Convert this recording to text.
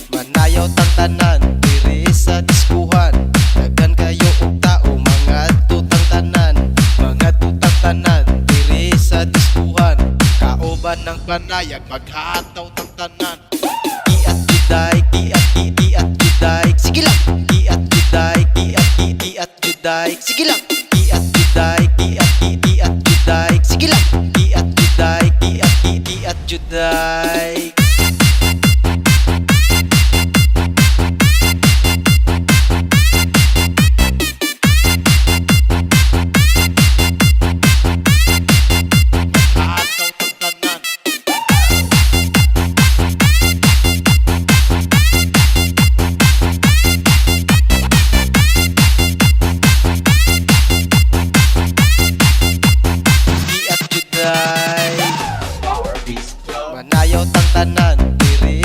Manayaw tang tanan diri sa diskuhan. Daghan kayo og tao mga tutang tanan. Mga tutang tanan diri sa diskuhan. Kauban ng panayag maghataw tang tanan. Kiat juday, kiat juday. Sige lang. Kiat juday, kiat juday. Sige lang.